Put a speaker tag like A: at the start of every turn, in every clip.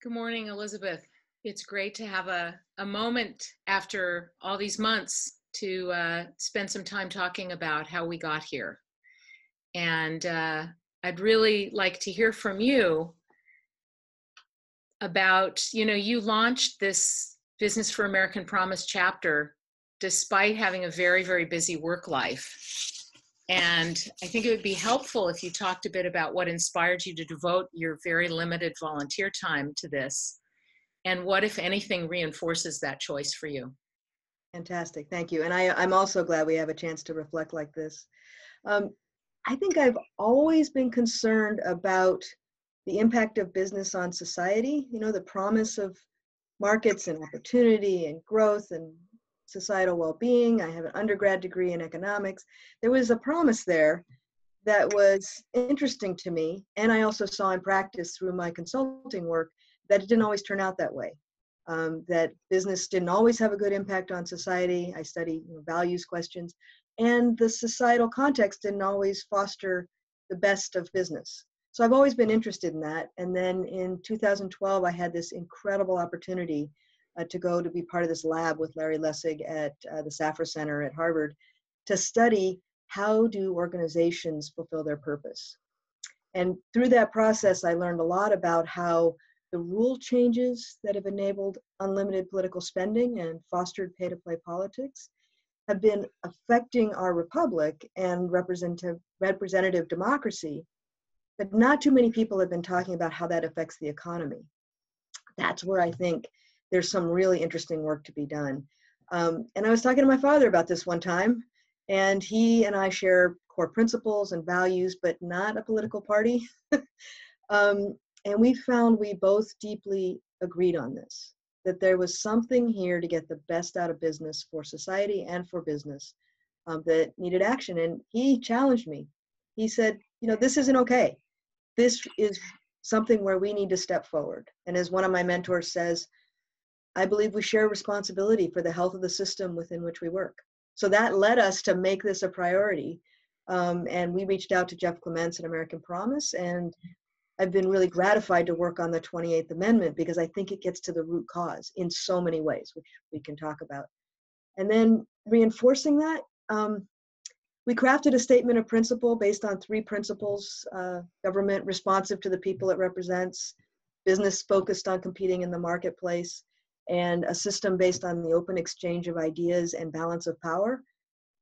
A: Good morning, Elizabeth. It's great to have a moment after all these months to spend some time talking about how we got here. And I'd really like to hear from you about, you launched this Business for American Promise chapter despite having a very, very busy work life. And I think it would be helpful if you talked a bit about what inspired you to devote your very limited volunteer time to this. And what, if anything, reinforces that choice for you?
B: Fantastic, thank you. And I'm also glad we have a chance to reflect like this. Um, I think I've always been concerned about the impact of business on society, the promise of markets and opportunity and growth and societal well-being. I have an undergrad degree in economics. There was a promise there that was interesting to me. And I also saw in practice through my consulting work that it didn't always turn out that way. That business didn't always have a good impact on society. I study values questions, and the societal context didn't always foster the best of business. So I've always been interested in that. And then in 2012, I had this incredible opportunity to go to be part of this lab with Larry Lessig at the Safra Center at Harvard to study how do organizations fulfill their purpose. And through that process, I learned a lot about how the rule changes that have enabled unlimited political spending and fostered pay-to-play politics have been affecting our republic and representative democracy, but not too many people have been talking about how that affects the economy. That's where I think there's some really interesting work to be done. And I was talking to my father about this one time, and he and I share core principles and values, but not a political party. And we found we both deeply agreed on this, that there was something here to get the best out of business for society and for business that needed action. And he challenged me. He said, this isn't okay. This is something where we need to step forward. And as one of my mentors says, I believe we share responsibility for the health of the system within which we work. So that led us to make this a priority. And we reached out to Jeff Clements at American Promise, and I've been really gratified to work on the 28th Amendment because I think it gets to the root cause in so many ways, which we can talk about. And then reinforcing that, we crafted a statement of principle based on 3 principles: government responsive to the people it represents, business focused on competing in the marketplace, and a system based on the open exchange of ideas and balance of power.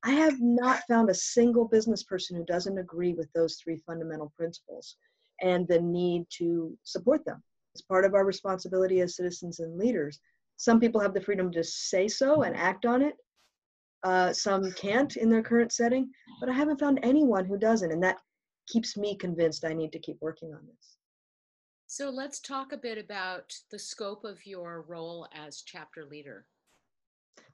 B: I have not found a single business person who doesn't agree with those 3 fundamental principles and the need to support them. It's part of our responsibility as citizens and leaders. Some people have the freedom to say so and act on it. Some can't in their current setting, but I haven't found anyone who doesn't, and that keeps me convinced I need to keep working on this.
A: So let's talk a bit about the scope of your role as chapter leader.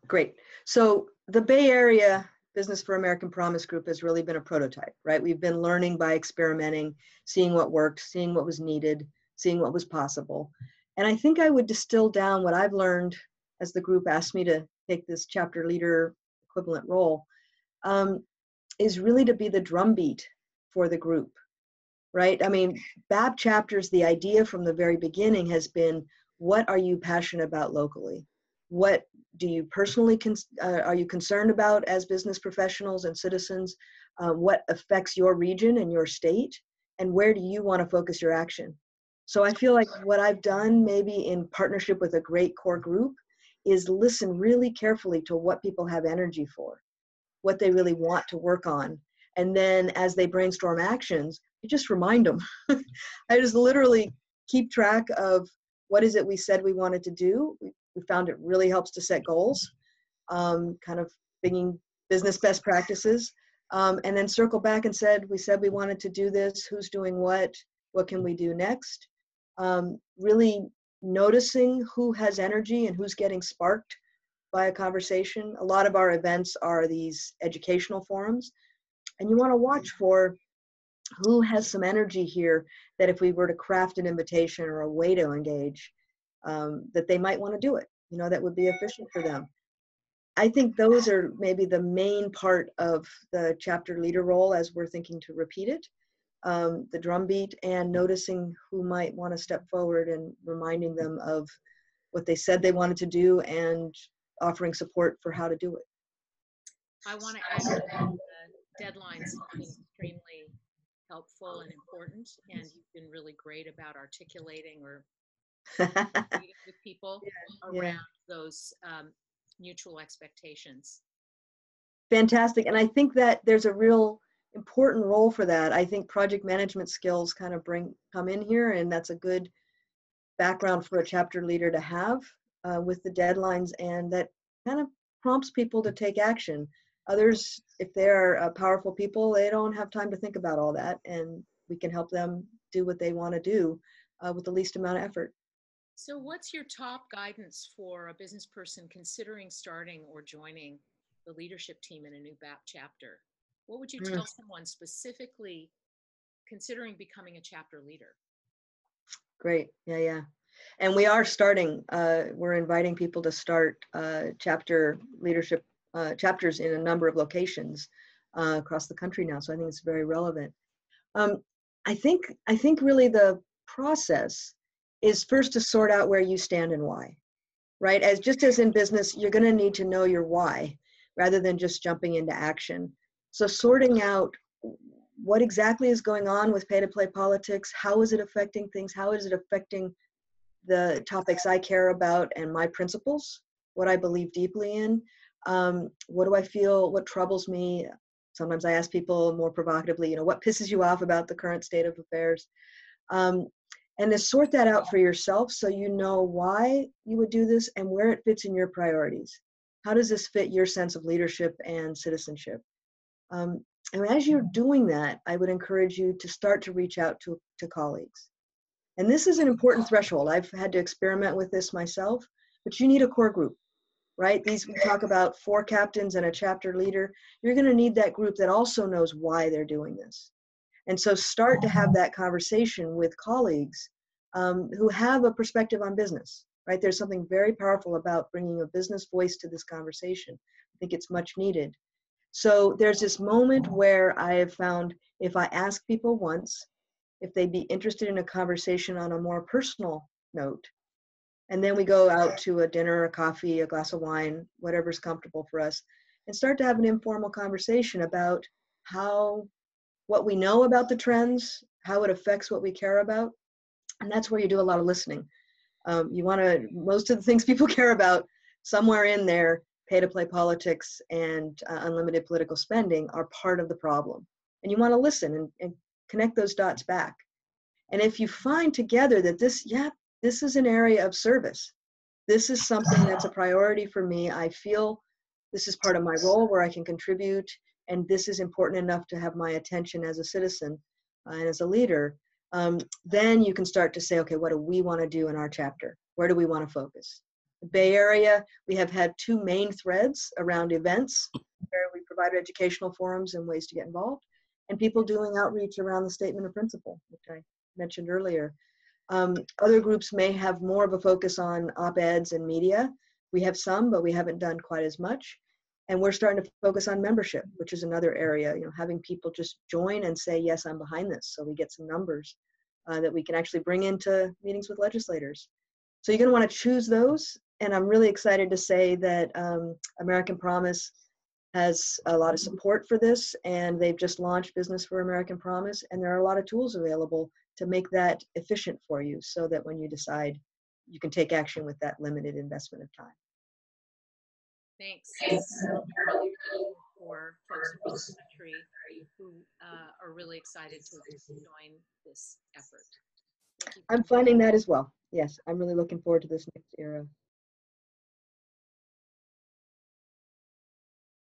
B: Great. So the Bay Area Business for American Promise Group has really been a prototype, right? We've been learning by experimenting, seeing what worked, seeing what was needed, seeing what was possible. And I think I would distill down what I've learned as the group asked me to take this chapter leader equivalent role, is really to be the drumbeat for the group, right? I mean, BAP chapters, the idea from the very beginning has been, what are you passionate about locally? What do you personally, are you concerned about as business professionals and citizens? What affects your region and your state? And where do you want to focus your action? So I feel like what I've done, maybe in partnership with a great core group, is listen really carefully to what people have energy for, what they really want to work on. And then as they brainstorm actions, I just remind them. I just literally keep track of what is it we said we wanted to do. We found it really helps to set goals, kind of thinking business best practices, and then circle back and we said we wanted to do this, who's doing what can we do next? Really noticing who has energy and who's getting sparked by a conversation. A lot of our events are these educational forums, and you want to watch for who has some energy here that if we were to craft an invitation or a way to engage, that they might want to do it, that would be efficient for them. I think those are maybe the main part of the chapter leader role as we're thinking to repeat it. the drumbeat and noticing who might want to step forward and reminding them of what they said they wanted to do and offering support for how to do it.
A: I want to add that deadlines have been extremely helpful and important, and you've been really great about articulating or meeting with people around those mutual expectations.
B: Fantastic. And I think that there's a real important role for that. I think project management skills kind of come in here, and that's a good background for a chapter leader to have with the deadlines, and that kind of prompts people to take action. Others, if they're powerful people, they don't have time to think about all that, and we can help them do what they want to do with the least amount of effort.
A: So what's your top guidance for a business person considering starting or joining the leadership team in a new BAP chapter? What would you tell someone specifically considering becoming a chapter leader?
B: Great. Yeah. And we are starting, we're inviting people to start chapter leadership chapters in a number of locations across the country now. So I think it's very relevant. I think really the process is first to sort out where you stand and why, right? Just as in business, you're going to need to know your why rather than just jumping into action. So sorting out what exactly is going on with pay-to-play politics, how is it affecting things, how is it affecting the topics I care about and my principles, what I believe deeply in, what do I feel, what troubles me. Sometimes I ask people more provocatively, what pisses you off about the current state of affairs? And to sort that out for yourself so you know why you would do this and where it fits in your priorities. How does this fit your sense of leadership and citizenship? And as you're doing that, I would encourage you to start to reach out to colleagues. And this is an important threshold. I've had to experiment with this myself, but you need a core group, right? We talk about 4 captains and a chapter leader. You're going to need that group that also knows why they're doing this. And so start to have that conversation with colleagues who have a perspective on business, right? There's something very powerful about bringing a business voice to this conversation. I think it's much needed. So there's this moment where I have found if I ask people once, if they'd be interested in a conversation on a more personal note, and then we go out to a dinner, a coffee, a glass of wine, whatever's comfortable for us, and start to have an informal conversation about what we know about the trends, how it affects what we care about. And that's where you do a lot of listening. Most of the things people care about, somewhere in there, pay-to-play politics and unlimited political spending are part of the problem. And you want to listen and connect those dots back. And if you find together that this is an area of service, this is something that's a priority for me, I feel this is part of my role where I can contribute, and this is important enough to have my attention as a citizen and as a leader, then you can start to say, okay, what do we want to do in our chapter? Where do we want to focus? The Bay Area, we have had 2 main threads around events where we provide educational forums and ways to get involved, and people doing outreach around the statement of principle, which I mentioned earlier. Other groups may have more of a focus on op-eds and media. We have some, but we haven't done quite as much. And we're starting to focus on membership, which is another area, having people just join and say, yes, I'm behind this. So we get some numbers that we can actually bring into meetings with legislators. So you're going to want to choose those. And I'm really excited to say that American Promise has a lot of support for this, and they've just launched Business for American Promise, and there are a lot of tools available to make that efficient for you so that when you decide, you can take action with that limited investment of time.
A: Thanks. For folks across the country who are really excited to join this effort.
B: I'm finding that as well. Yes, I'm really looking forward to this next era.